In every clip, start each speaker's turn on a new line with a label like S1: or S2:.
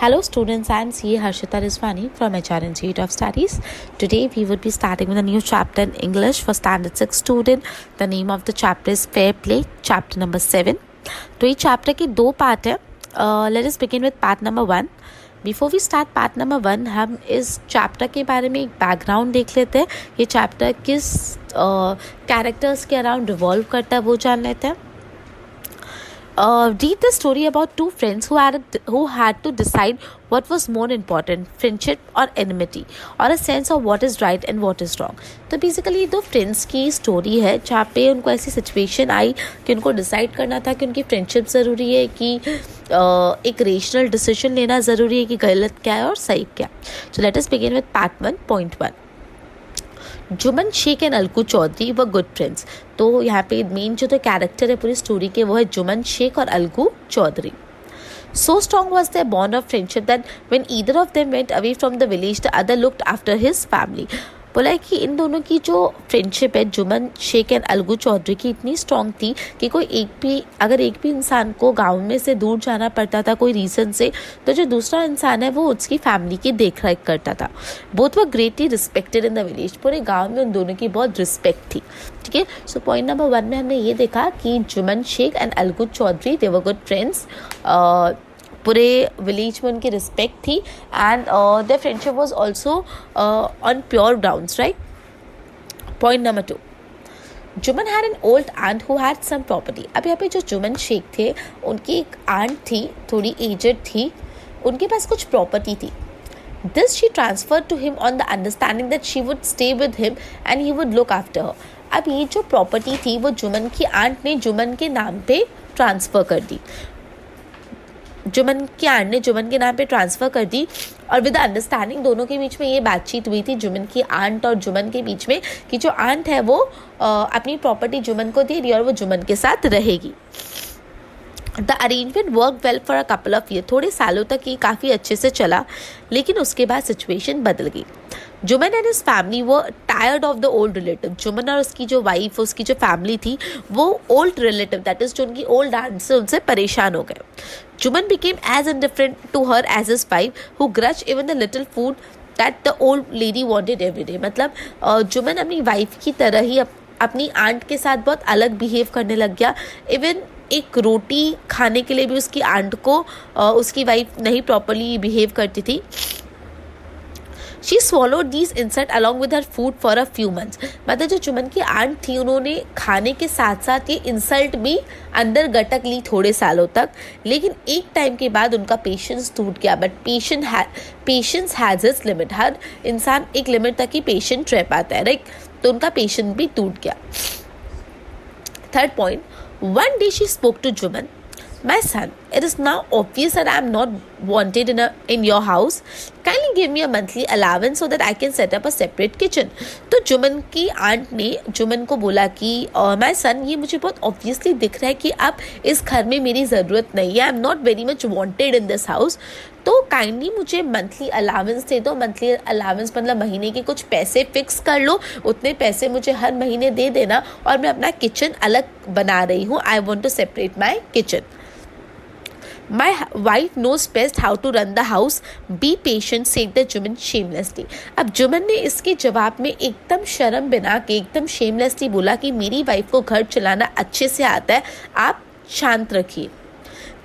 S1: Hello students, I am CA Harshita Rizwani from HR Institute of Studies. Today we would be starting with a new chapter in English for Standard 6 student. The name of the chapter is Fair Play, chapter number 7. तो ये chapter के दो part है. Let us begin with part number 1. Before we start part number 1 हम इस chapter के बारे में एक बैकग्राउंड देख लेते हैं. ये चैप्टर किस कैरेक्टर्स के अराउंड रिवॉल्व करता है वो जान लेते हैं. Read the story about two friends who had to decide what was more important, friendship or enmity, or a sense of what is right and what is wrong. तो basically दो friends की story है जहाँ पे उनको ऐसी situation आई कि उनको डिसाइड करना था कि उनकी फ्रेंडशिप ज़रूरी है कि एक रेशनल डिसीजन लेना ज़रूरी है कि गलत क्या है और सही क्या. So let us begin with part 1.1. Juman Shaikh and Algu Chaudhary were good friends. तो यहाँ पे मेन जो तो कैरेक्टर है पूरी स्टोरी के वो है जुमन शेख और Algu Chaudhary. So strong was their bond of friendship that when either of them went away from the village, the other looked after his family. बोला है कि इन दोनों की जो फ्रेंडशिप है जुमन शेख एंड अलगू चौधरी की इतनी स्ट्रॉन्ग थी कि अगर एक भी इंसान को गांव में से दूर जाना पड़ता था कोई रीज़न से, तो जो दूसरा इंसान है वो उसकी फैमिली की देख रेख करता था. Both were greatly respected in the village. पूरे गाँव में उन दोनों की बहुत रिस्पेक्ट थी. ठीक है. सो पॉइंट नंबर 1 में हमने ये देखा कि Juman Shaikh and Algu Chaudhary they were good friends. पूरे विलेज में उनकी रिस्पेक्ट थी and their friendship was also on pure grounds, right. Point number 2. Juman had an old aunt who had some property. अब यहाँ पे जो जुमन शेख थे उनकी एक आंट थी, थोड़ी एजेड थी, उनके पास कुछ प्रॉपर्टी थी. This she transferred to him on the understanding that she would stay with him and he would look after her. अब ये जो प्रॉपर्टी थी वो जुमन की आंट ने जुमन के नाम पे ट्रांसफ़र कर दी. जुमन की आंट ने जुमन के नाम पे ट्रांसफ़र कर दी और विद अंडरस्टैंडिंग दोनों के बीच में ये बातचीत हुई थी जुमन की आंट और जुमन के बीच में कि जो आंट है वो अपनी प्रॉपर्टी जुमन को दे रही है और वो जुमन के साथ रहेगी. The arrangement work well for a couple of year. थोड़े सालों तक ये काफ़ी अच्छे से चला, लेकिन उसके बाद सिचुएशन बदल गई. जुमन एंड हिज फैमिली वो tired of the old relative. Juman और उसकी जो वाइफ, उसकी जो फैमिली थी वो ओल्ड रिलेटिव दैट इज जो उनकी ओल्ड आंट से उनसे परेशान हो गए. Jumman became as indifferent to her as his wife who grudged even the little food that the old lady wanted every day. मतलब जुमन अपनी वाइफ की तरह ही अपनी आंट के साथ बहुत अलग बिहेव करने लग गया. इवन एक रोटी खाने के लिए भी उसकी आंट को उसकी वाइफ नहीं प्रॉपरली बिहेव करती थी. She swallowed these insults along with her food for a few months. मतलब जो जुमन की आंट थी उन्होंने खाने के साथ साथ ये इंसल्ट भी अंदर गटक ली थोड़े सालों तक, लेकिन एक टाइम के बाद उनका पेशेंस टूट गया. But patience has its limit. हर इंसान एक लिमिट तक ही पेशेंट रह पाता है, राइट. तो उनका पेशेंस भी टूट गया. Third point. One day she spoke to Juman. My son, it is now obvious that I am not wanted in your house. Kindly give me a monthly allowance so that I can set up a separate kitchen. तो जुमन की aunt ने जुमन को बोला कि my son, ये मुझे बहुत obviously दिख रहा है कि अब इस घर में मेरी ज़रूरत नहीं है. I am not very much wanted in this house. तो काइंडली मुझे मंथली अलावेंस दे दो. मंथली अलावेंस मतलब महीने के कुछ पैसे फिक्स कर लो, उतने पैसे मुझे हर महीने दे देना और मैं अपना किचन अलग बना रही हूँ. I want to separate my kitchen. My wife knows best how to run the house. Be patient, said the Juman shamelessly. अब जुमन ने इसके जवाब में एकदम शर्म बिना के एकदम शेमलेसली बोला कि मेरी वाइफ को घर चलाना अच्छे से आता है, आप शांत रखिए.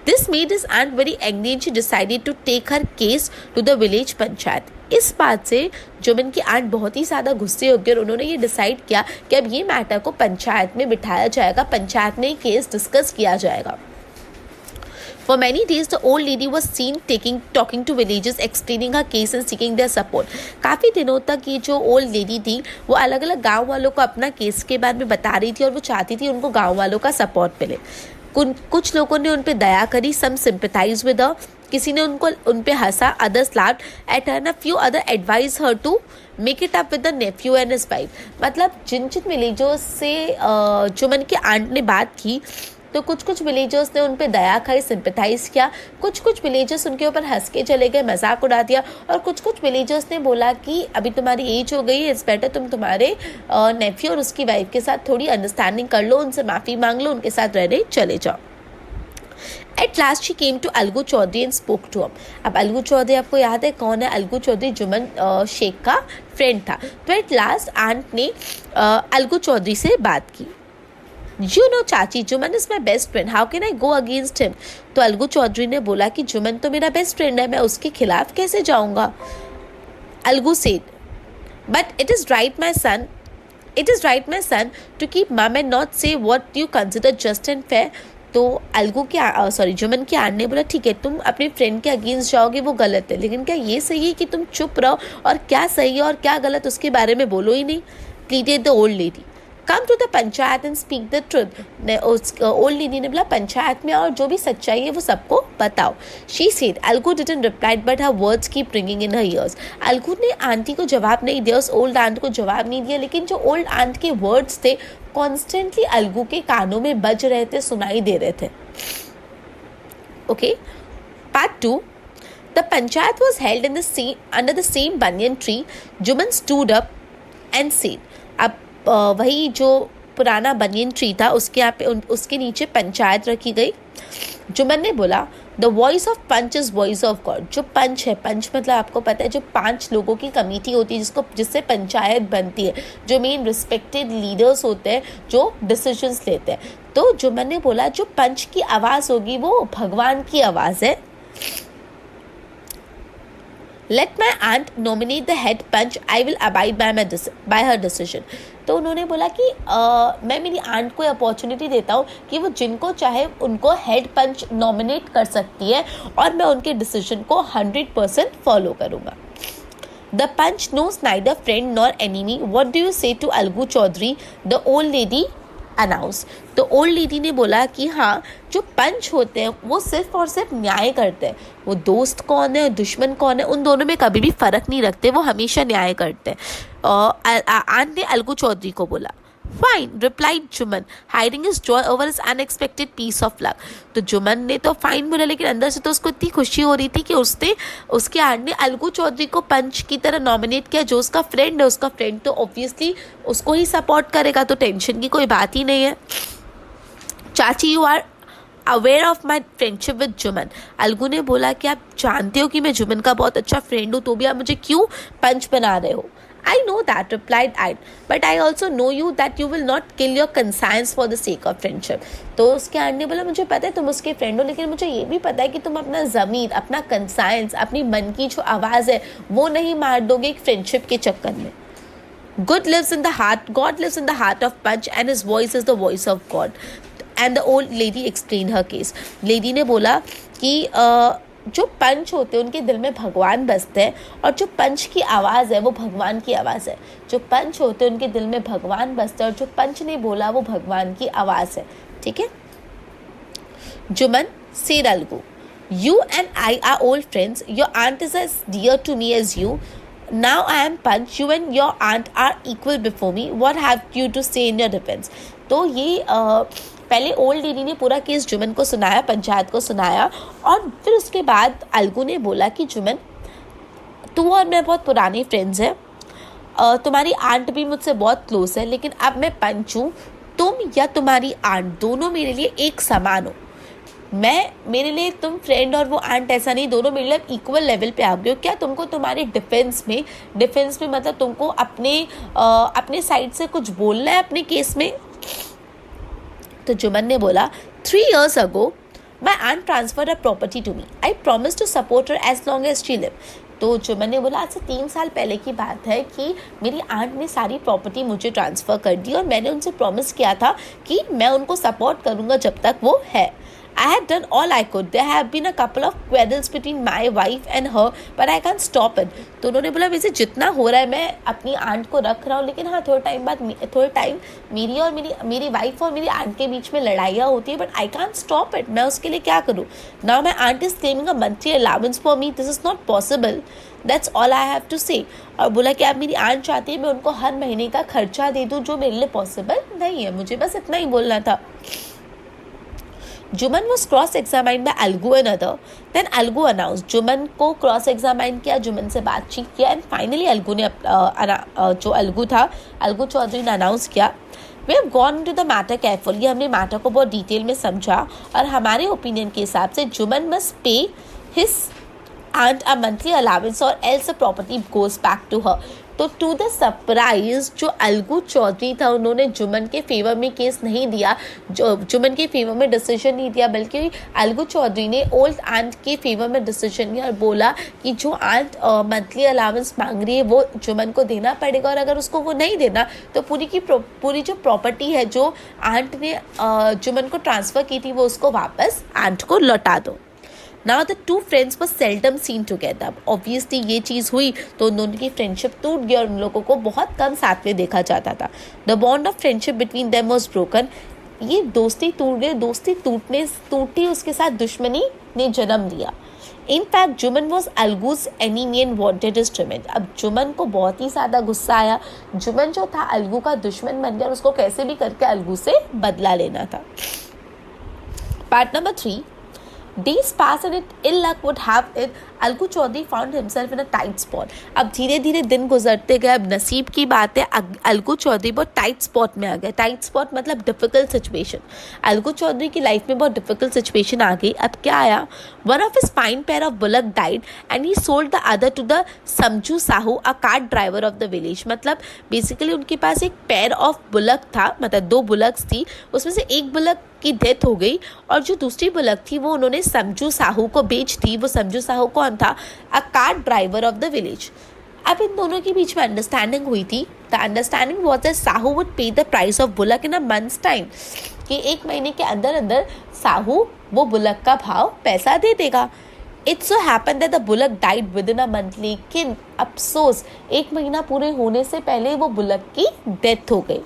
S1: This made his aunt very angry and she decided to take her case to the village panchayat. इस बात से जुमन की आंट बहुत ही ज़्यादा गुस्से हो गई और उन्होंने ये डिसाइड किया कि अब ये मैटर को पंचायत में बिठाया जाएगा, पंचायत में केस डिस्कस किया जाएगा. For many days, the old lady was seen talking to villagers, explaining her case and seeking their support. काफ़ी दिनों तक ये जो ओल्ड लेडी थी वो अलग अलग गांव वालों को अपना केस के बारे में बता रही थी और वो चाहती थी उनको गांव वालों का सपोर्ट मिले. कुछ लोगों ने उन पर दया करी. Some sympathize with her. किसी ने उन पे हंसा. Others laughed at her and a few other advised her to make it up with the nephew and his wife. मतलब जिन विलेजर्स से जुमन की आंट ने बात की तो कुछ विलेजर्स ने उन पे दया खाई, सिंपैथाइज किया. कुछ विलेजर्स उनके ऊपर हंस के चले गए, मजाक उड़ा दिया. और कुछ विलेजर्स ने बोला कि अभी तुम्हारी एज हो गई है, इट्स बेटर तुम तुम्हारे नेफ्यू और उसकी वाइफ के साथ थोड़ी अंडरस्टैंडिंग कर लो, उनसे माफ़ी मांग लो, उनके साथ रहने चले जाओ. At last she came to Algu Chaudhary and spoke to him. अब अलगू चौधरी आपको याद है कौन है? अलगू चौधरी जुम्मन शेख का फ्रेंड था। तो एट लास्ट आंट ने अलगू चौधरी से बात की। यू नो चाची, Jumman is my best friend, how can I go against him? तो अलगू चौधरी ने बोला कि जुम्मन तो मेरा बेस्ट फ्रेंड है, मैं उसके खिलाफ कैसे जाऊँगा? Algu said, but it is right my son, it is right my son to keep mum and not say what you consider just and fair। तो अलगू के जुम्मन की आंट ने बोला ठीक है, तुम अपने फ्रेंड के अगेंस्ट जाओगे वो गलत है, लेकिन क्या ये सही है कि तुम चुप रहो और क्या सही है और क्या गलत उसके बारे में बोलो ही नहीं? Pleaded the old lady. Come to the panchayat and speak the truth. Old lady ने बोला पंचायत में और जो भी सच्चाई है वो सबको बताओ। She said, Algu didn't replied but her words keep ringing in her years. Algu ने आंटी को जवाब नहीं दिया, उस ओल्ड आंट को जवाब नहीं दिया, लेकिन जो ओल्ड आंट के वर्ड्स थे कॉन्स्टेंटली अलगू के कानों में बज रहे थे, सुनाई दे रहे थे। Okay, part 2। The panchayat was held in under the same banyan tree. Jumman stood up and said, अब वही जो पुराना बनियन ट्री था उसके यहाँ पे उसके नीचे पंचायत रखी गई। जुम्मन ने बोला, the voice of panch is voice of God. जो पंच है, पंच मतलब आपको पता है जो 5 लोगों की कमेटी होती है जिससे पंचायत बनती है, जो मेन रिस्पेक्टेड लीडर्स होते हैं जो डिसीजंस लेते हैं। तो जुम्मन ने बोला जो पंच की आवाज़ होगी वो भगवान की आवाज़ है। Let my aunt nominate the head panch, I will abide by her decision. तो उन्होंने बोला कि मैं मेरी आंट को अपॉर्चुनिटी देता हूँ कि वो जिनको चाहे उनको हेड पंच नॉमिनेट कर सकती है और मैं उनके डिसीजन को 100% फॉलो करूँगा। The panch knows neither friend nor enemy, what do you say to Algu Chaudhary? The old lady announce. तो ओल्ड लेडी ने बोला कि हाँ, जो पंच होते हैं वो सिर्फ और सिर्फ न्याय करते हैं, वो दोस्त कौन है दुश्मन कौन है उन दोनों में कभी भी फ़र्क नहीं रखते, वो हमेशा न्याय करते हैं। आंट ने अलगू चौधरी को बोला। Fine, replied Jumman, hiding his joy over his unexpected piece of luck. तो जुम्मन ने तो फाइन बोला, लेकिन अंदर से तो उसको इतनी खुशी हो रही थी कि उसके आंट ने अलगू चौधरी को पंच की तरह नॉमिनेट किया। जो उसका फ्रेंड है, उसका फ्रेंड तो ऑब्वियसली उसको ही सपोर्ट करेगा, तो टेंशन की कोई बात ही नहीं है। Chachi, you are aware of my friendship with Jumman. Algu ने बोला कि आप जानते हो कि मैं जुम्मन का बहुत अच्छा फ्रेंड हूँ, तो भी आप मुझे क्यों पंच बना रहे हो? I know that, replied Ait, but I also know you that you will not kill your conscience for the sake of friendship। तो उसके आंट ने बोला मुझे पता है तुम उसके फ्रेंड हो, लेकिन मुझे ये भी पता है कि तुम अपना ज़मीर, अपना कंसाइंस, अपनी मन की जो आवाज़ है वो नहीं मार दोगे एक फ्रेंडशिप के चक्कर में। God lives in the heart of Punch and his voice is the voice of God। And the old lady explained her case। Lady ने बोला कि जो पंच होते हैं उनके दिल में भगवान बसते हैं और जो पंच की आवाज़ है वो भगवान की आवाज़ है। जो पंच होते हैं उनके दिल में भगवान बसते हैं और जो पंच ने बोला वो भगवान की आवाज़ है। ठीक है। Jumman said Algu, you and I are old friends. Your aunt is as dear to me as you. Now I am Punch. You and your aunt are equal before me. What have you to say in your defense? तो ये पहले old lady ने पूरा case Jumman को सुनाया, पंचायत को सुनाया, और फिर उसके बाद अलगू ने बोला कि जुम्मन, तू और मैं बहुत पुराने फ्रेंड्स हैं, तुम्हारी आंट भी मुझसे बहुत क्लोज है, लेकिन अब मैं पंच हूँ, तुम या तुम्हारी आंट दोनों मेरे लिए एक समान हो। मेरे लिए तुम फ्रेंड और वो आंट ऐसा नहीं, दोनों मेरे लिए इक्वल लेवल पे आ गए हो। क्या तुमको तुम्हारे डिफेंस में मतलब तुमको अपने साइड से कुछ बोलना है अपने केस में? तो जुम्मन ने बोला 3 years ago my aunt transferred her property to me. I promised to support her as long as she lived। तो जुम्मन ने बोला आज से 3 साल पहले की बात है कि मेरी आंट ने सारी प्रॉपर्टी मुझे ट्रांसफ़र कर दी और मैंने उनसे प्रॉमिस किया था कि मैं उनको सपोर्ट करूँगा जब तक वो है। I had done all I could. There have been a couple of quarrels between my wife and her, but I can't stop it। तो उन्होंने बोला वैसे जितना हो रहा है मैं अपनी आंट को रख रहा हूँ, लेकिन हाँ थोड़े टाइम मेरी वाइफ और मेरी आंट के बीच में लड़ाइयाँ होती है, but I can't stop it. मैं उसके लिए क्या करूँ? Now my aunt is claiming a monthly allowance for me, this is not possible, that's all I have to say. और बोला कि अब मेरी आंट चाहती है मैं उनको हर महीने का खर्चा दे दूँ, जो मेरे लिए पॉसिबल नहीं है। मुझे बस इतना ही बोलना था। Jumman was cross-examined by Algu and other. Then Algu announced। Jumman को क्रॉस एग्जामाइन किया, जुम्मन से बातचीत किया, एंड फाइनली अलगू ने जो अलगू था, अलगू चौधरी ने अनाउंस किया we have gone into the matter carefully, हमने मैटर को बहुत डिटेल में समझा और हमारे ओपिनियन के हिसाब से Jumman must pay his aunt a monthly allowance और else property goes back to her. तो टू द सरप्राइज जो अलगू चौधरी था उन्होंने जुमन के फेवर में केस नहीं दिया, जो जुमन के फेवर में डिसीजन नहीं दिया, बल्कि अलगू चौधरी ने ओल्ड आंट के फेवर में डिसीजन दिया और बोला कि जो आंट मंथली अलाउंस मांग रही है वो जुमन को देना पड़ेगा और अगर उसको वो नहीं देना तो पूरी जो प्रॉपर्टी है जो आंट ने जुमन को ट्रांसफ़र की थी वो उसको वापस आंट को लौटा दो। Now the two friends were seldom seen together. Obviously ये चीज़ हुई तो उन दोनों की फ्रेंडशिप टूट गई और उन लोगों को बहुत कम साथ में देखा जाता था। The bond of friendship between them was broken. ये दोस्ती टूट गई, दोस्ती टूटी उसके साथ दुश्मनी ने जन्म लिया। In fact, Juman was Algu's enemy and wanted his revenge. अब जुमन को बहुत ही ज़्यादा गुस्सा आया। जुमन जो था अलगू का दुश्मन बन गया और उसको कैसे भी करके अलगू से बदला लेना था। Part number 3. Days passed and ill luck would have it. Algu Chaudhary found himself in a tight spot. अब धीरे धीरे दिन गुजरते गए, अब नसीब की बात है अलगू चौधरी बहुत टाइट स्पॉट में आ गए। टाइट स्पॉट मतलब डिफिकल्ट सिचुएशन। अलगू चौधरी की लाइफ में बहुत डिफिकल्ट सिचुएशन आ गई। अब क्या आया, one of his fine pair of bullock died and he sold the other to the Samjhu Sahu a cart driver of the village. मतलब बेसिकली उनके पास एक पेयर ऑफ बुलक था, मतलब 2 बुलक्स थी, उसमें से एक बुलक की डेथ हो गई और जो दूसरी बुलक थी वो उन्होंने समझू साहू को बेच दी। वो समझू साहू कौन था, a cart driver of the village. अब इन दोनों के बीच में अंडरस्टैंडिंग हुई थी। The understanding was that Sahu would pay the price of bullock in a month's time, कि 1 महीने के अंदर अंदर साहू वो बुलक का भाव पैसा दे देगा। It so happen that the bullock died with in a month, लेकिन अफसोस 1 महीना पूरे होने से पहले वो बुलक की डेथ हो गई।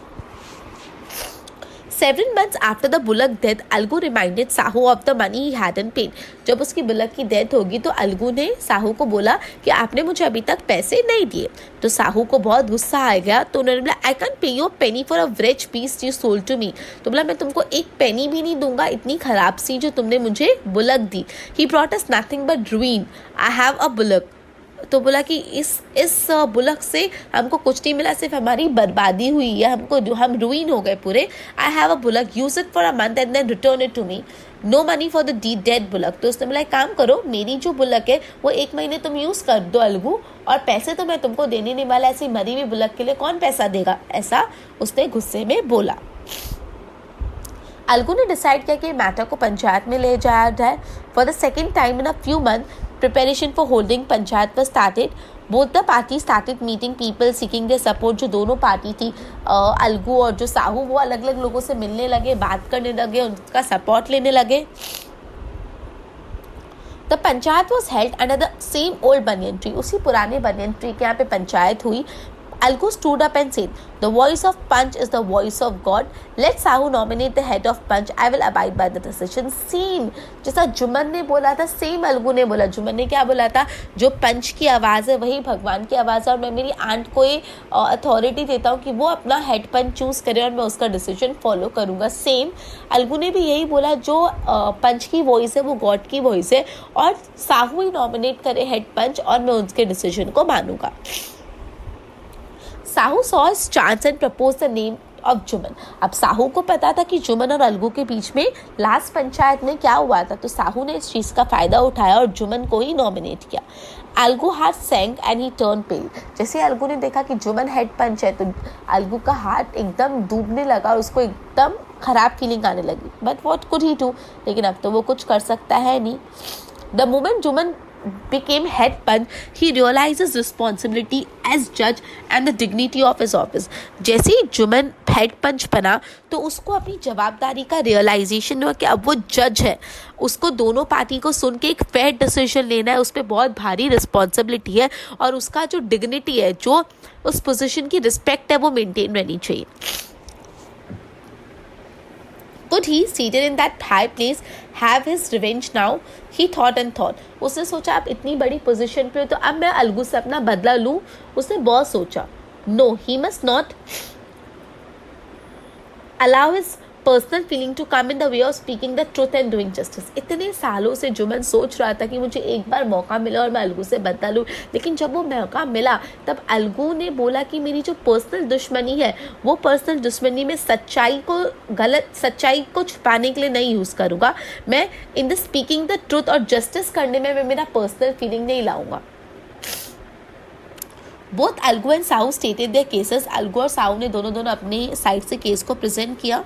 S1: Several months after the bullock death, Algu reminded Sahu of the money he hadn't paid. जब उसकी बुलक की डेथ होगी तो अलगू ने साहू को बोला कि आपने मुझे अभी तक पैसे नहीं दिए। तो साहू को बहुत गुस्सा आ गया, तो उन्होंने बोला I can pay you Penney for a wretched beast you sold to me. तो बोला मैं तुमको एक पेनी भी नहीं दूंगा इतनी खराब सी जो तुमने मुझे bullock the. He brought us nothing but ruin. I have a bullock. तो बोला कि इस बुलक से हमको कुछ नहीं मिला, सिर्फ हमारी बर्बादी हुई है, हम रुइन हो गए पूरे। I have a bullock, use it for a month and then return it to me, no money for the dead bullock. तो उसने बोला एक काम करो, मेरी जो बुलक है वो 1 महीने तुम यूज़ कर दो अलगू, और पैसे तो मैं तुमको देने नहीं वाला, ऐसी मरी हुई बुलक के लिए कौन पैसा देगा, ऐसा उसने गुस्से में बोला। अलगू ने डिसाइड किया कि मैटर को पंचायत में ले जाया जाए। For the second time in a few month preparation for holding panchayat was started. Both the parties started meeting people seeking their support. जो दोनों पार्टी थी अलगू और जो साहू, वो अलग अलग लोगों से मिलने लगे, बात करने लगे, उनका सपोर्ट लेने लगे। The panchayat was held under the same old banyan tree. उसी पुराने banyan tree के यहाँ पे पंचायत हुई। Algu stood up and said, "The voice of Punch is the voice of God. Let Sahu nominate the head of Punch. I will abide by the decision." Same जैसा जुमन ने बोला था, सेम अलगू ने बोला। जुमन ने क्या बोला था, जो पंच की आवाज़ है वही भगवान की आवाज़ है और मैं मेरी आंट को ये अथॉरिटी देता हूँ कि वो अपना हेड पंच चूज़ करे और मैं उसका डिसीजन फॉलो करूँगा। सेम अलगू ने भी यही बोला, जो पंच की वॉइस है वो गॉड की वॉइस है और साहू ही नॉमिनेट करे हेड पंच और मैं उसके डिसीजन को मानूंगा। Sahu saw his chance and proposed the name of Juman. अब साहू को पता था कि जुमन और अलगू के बीच में लास्ट पंचायत में क्या हुआ था, तो साहू ने इस चीज़ का फ़ायदा उठाया और जुमन को ही नॉमिनेट किया। Algu heart sank and he turn pale. जैसे अलगू ने देखा कि जुमन हेड पंच है तो अलगू का हार्ट एकदम डूबने लगा और उसको एकदम ख़राब फीलिंग आने लगी। But what could he do, लेकिन अब तो वो कुछ कर सकता है नहीं। The moment Juman became head punch, he realized his responsibility as judge and the dignity of his office. जैसे ही जुमन हेड पंच बना तो उसको अपनी जवाबदारी का रियलाइजेशन हुआ कि अब वो जज है, उसको दोनों पार्टी को सुन के एक फेयर डिसीजन लेना है, उस पर बहुत भारी रिस्पॉन्सिबिलिटी है और उसका जो डिग्निटी है, जो उस पोजीशन की रिस्पेक्ट है, वो मेंटेन रहनी चाहिए। Could he, seated in that high place, have his revenge now? He thought and thought. उसने सोचा अब इतनी बड़ी पोजीशन पे तो अब मैं अलगू से अपना बदला लूँ। उसने बहुत सोचा। No, he must not allow his personal feeling to come in the way of speaking the truth and doing justice. इतने सालों से जुमन सोच रहा था कि मुझे एक बार मौका मिला और मैं अलगू से बदला लूँ, लेकिन जब वो मौका मिला तब अलगू ने बोला कि मेरी जो पर्सनल दुश्मनी है वो पर्सनल दुश्मनी में सच्चाई को छुपाने के लिए नहीं यूज़ करूँगा, मैं in the speaking the truth और जस्टिस करने में मैं मेरा पर्सनल फीलिंग नहीं लाऊंगा। Both Algu and Sahu stated their cases. Algu और साहू ने दोनों अपने साइड से केस को प्रेजेंट किया।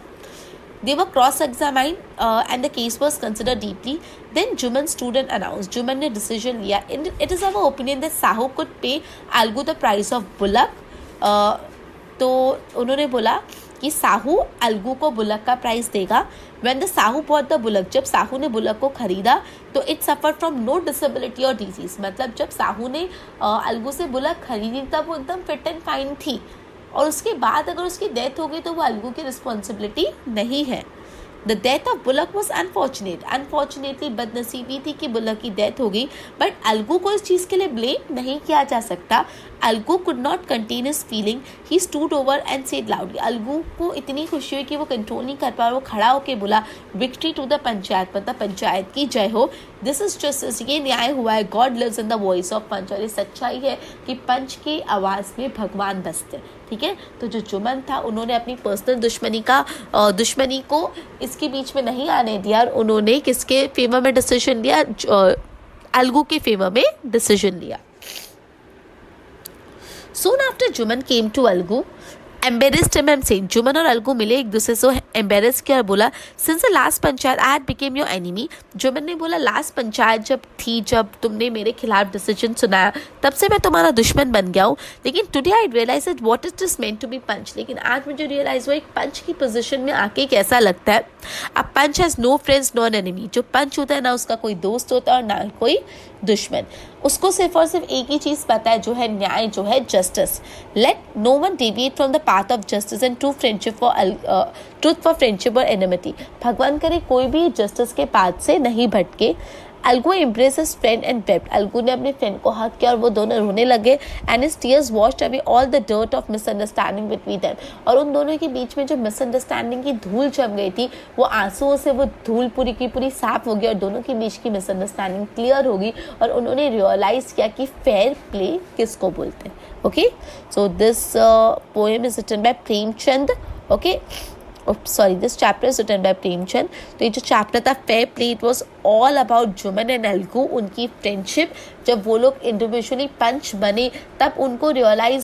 S1: They were cross-examined and the case was considered deeply. Then Juman stood and announced. Juman ने decision लिया. It is our opinion that Sahu could pay Algu the price of bullock. तो उन्होंने बोला कि साहू अलगू को bullock का price देगा। When the Sahu bought the bullock, जब साहू ने बुलक को खरीदा तो it suffered from no disability or disease। मतलब जब साहू ने अलगू से बुलक खरीदी तब वो एकदम फिट एंड फाइन थी, और उसके बाद अगर उसकी डेथ हो गई तो वो अलगू की रिस्पॉन्सिबिलिटी नहीं है। The death of bullock was unfortunately बदनसीबी थी कि बुलक की डेथ हो गई, बट अलगू को इस चीज़ के लिए ब्लेम नहीं किया जा सकता। Algu could not contain his feeling, he stood over and said loudly. Algu को इतनी खुशी हुई कि वो कंट्रोल नहीं कर पा, वो खड़ा होकर बोला विक्ट्री टू द पंचायत, मतलब पंचायत की जय हो। दिस इज जस्टिस, ये न्याय हुआ है। God lives in the voice of panch, और ये सच्चाई है कि पंच की आवाज़ में भगवान बसते। ठीक है, तो जो जुमन था उन्होंने अपनी पर्सनल दुश्मनी को इसके बीच में नहीं आने दिया, और उन्होंने किसके फेवर में डिसीजन लिया, अलगू के फेवर में डिसीजन लिया। Soon after Juman came to Algu, embarrassed him and saying, Juman और अलगू मिले एक दूसरे से एम्बेरस किया और बोला, since the last panchayat I had became your enemy. Juman ने बोला लास्ट पंचायत जब थी, जब तुमने मेरे खिलाफ डिसीजन सुनाया, तब से मैं तुम्हारा दुश्मन बन गया हूँ। लेकिन today I realize it what is this meant to be panch. लेकिन आज मुझे रियलाइज हुआ एक पंच की पोजीशन में आके कैसा लगता है। A panch has no friends nor enemy. जो पंच होता है ना उसका कोई दोस्त होता है और ना कोई दुश्मन। उसको सिर्फ और सिर्फ एक ही चीज़ पता है, जो है न्याय, जो है justice. Let no one deviate from the path of justice and truth for friendship और एनिमिटी। भगवान करे कोई भी जस्टिस के पाथ से नहीं भटके। Algu embraced his friend and wept। Algu ने अपने फ्रेंड को हक किया और वो दोनों रोने लगे। And his tears washed away all the dirt of misunderstanding between them। और उन दोनों के बीच में जो मिसअंडरस्टैंडिंग की धूल जम गई थी, वो आंसुओं से वो धूल पूरी की पूरी साफ हो गई और दोनों के बीच की मिसअंडरस्टैंडिंग क्लियर होगी, और उन्होंने रियलाइज किया कि फेयर प्ले किसको बोलते हैं। Okay, so this poem is written by Premchand. Okay, this chapter is written by Premchand. तो ये जो चैप्टर था fair play, it was all about Juman and Algu, उनकी फ्रेंडशिप। जब वो लोग इंडिविजुअली पंच बने तब उनको रियलाइज